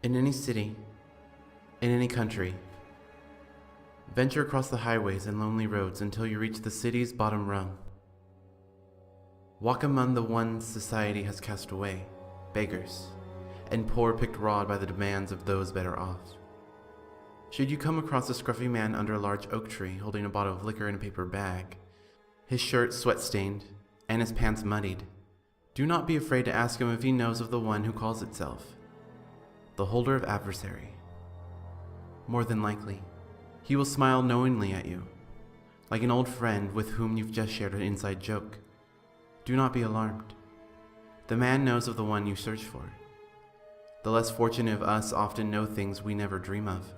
In any city, in any country, venture across the highways and lonely roads until you reach the city's bottom rung. Walk among the ones society has cast away, beggars, and poor picked raw by the demands of those better off. Should you come across a scruffy man under a large oak tree holding a bottle of liquor in a paper bag, his shirt sweat-stained, and his pants muddied, do not be afraid to ask him if he knows of the one who calls itself the holder of Adversary. More than likely, he will smile knowingly at you, like an old friend with whom you've just shared an inside joke. Do not be alarmed. The man knows of the one you search for. The less fortunate of us often know things we never dream of.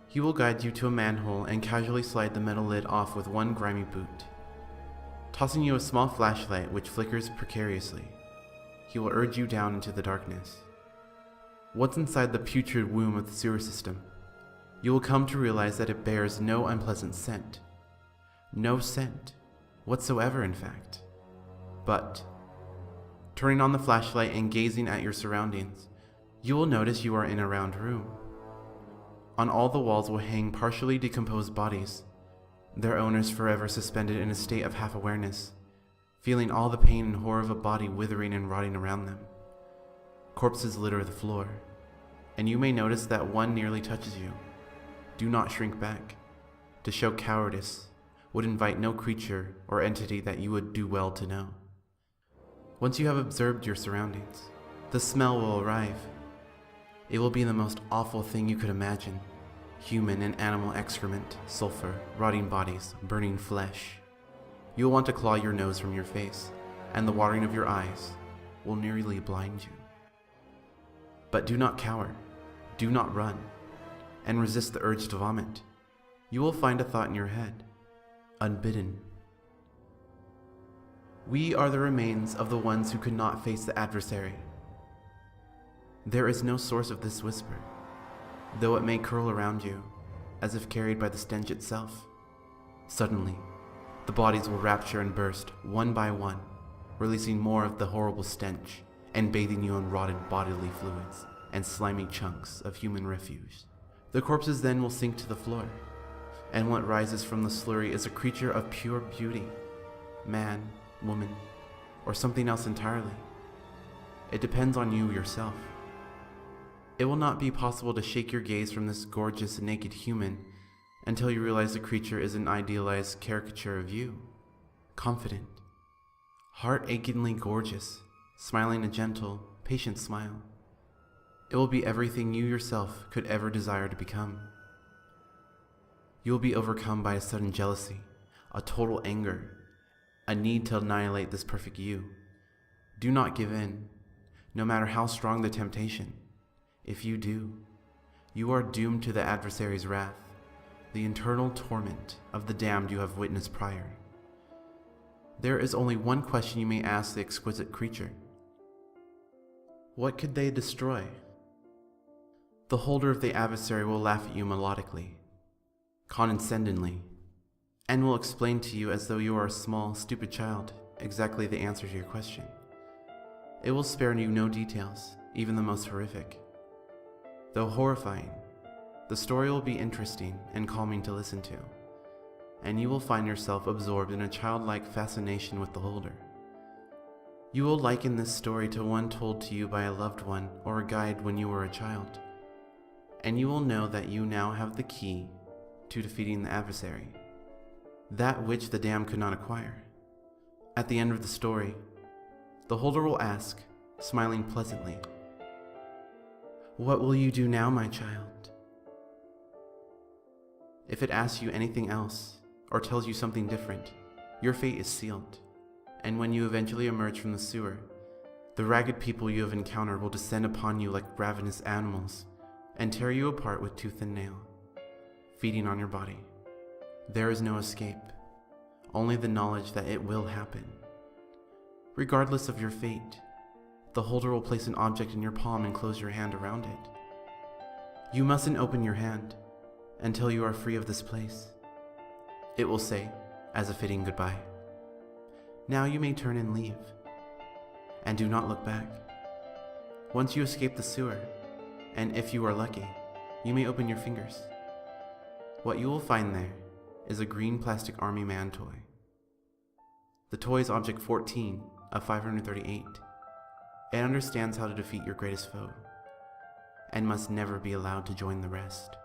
He will guide you to a manhole and casually slide the metal lid off with one grimy boot. Tossing you a small flashlight which flickers precariously, he will urge you down into the darkness. Once inside the putrid womb of the sewer system, you will come to realize that it bears no unpleasant scent. No scent whatsoever, in fact. But, turning on the flashlight and gazing at your surroundings, you will notice you are in a round room. On all the walls will hang partially decomposed bodies, their owners forever suspended in a state of half-awareness, feeling all the pain and horror of a body withering and rotting around them. Corpses litter the floor, and you may notice that one nearly touches you. Do not shrink back. To show cowardice would invite no creature or entity that you would do well to know. Once you have observed your surroundings, the smell will arrive. It will be the most awful thing you could imagine. Human and animal excrement, sulfur, rotting bodies, burning flesh. You will want to claw your nose from your face, and the watering of your eyes will nearly blind you. But do not cower, do not run, and resist the urge to vomit. You will find a thought in your head, unbidden. We are the remains of the ones who could not face the adversary. There is no source of this whisper, though it may curl around you, as if carried by the stench itself. Suddenly, the bodies will rapture and burst, one by one, releasing more of the horrible stench, and bathing you in rotted bodily fluids and slimy chunks of human refuse. The corpses then will sink to the floor, and what rises from the slurry is a creature of pure beauty, man, woman, or something else entirely. It depends on you yourself. It will not be possible to shake your gaze from this gorgeous naked human until you realize the creature is an idealized caricature of you. Confident, heart-achingly gorgeous, smiling a gentle, patient smile. It will be everything you yourself could ever desire to become. You will be overcome by a sudden jealousy, a total anger, a need to annihilate this perfect you. Do not give in, no matter how strong the temptation. If you do, you are doomed to the adversary's wrath, the eternal torment of the damned you have witnessed prior. There is only one question you may ask the exquisite creature. What could they destroy? The holder of the adversary will laugh at you melodically, condescendingly, and will explain to you as though you are a small, stupid child exactly the answer to your question. It will spare you no details, even the most horrific. Though horrifying, the story will be interesting and calming to listen to, and you will find yourself absorbed in a childlike fascination with the holder. You will liken this story to one told to you by a loved one or a guide when you were a child, and you will know that you now have the key to defeating the adversary, that which the damned could not acquire. At the end of the story, the holder will ask, smiling pleasantly, "What will you do now, my child?" If it asks you anything else, or tells you something different, your fate is sealed, and when you eventually emerge from the sewer, the ragged people you have encountered will descend upon you like ravenous animals, and tear you apart with tooth and nail, feeding on your body. There is no escape, only the knowledge that it will happen. Regardless of your fate, the holder will place an object in your palm and close your hand around it. You mustn't open your hand until you are free of this place. It will say, as a fitting goodbye, "Now you may turn and leave, and do not look back." Once you escape the sewer, and if you are lucky, you may open your fingers. What you will find there is a green plastic army man toy. The toy is object 14 of 538. It understands how to defeat your greatest foe, and must never be allowed to join the rest.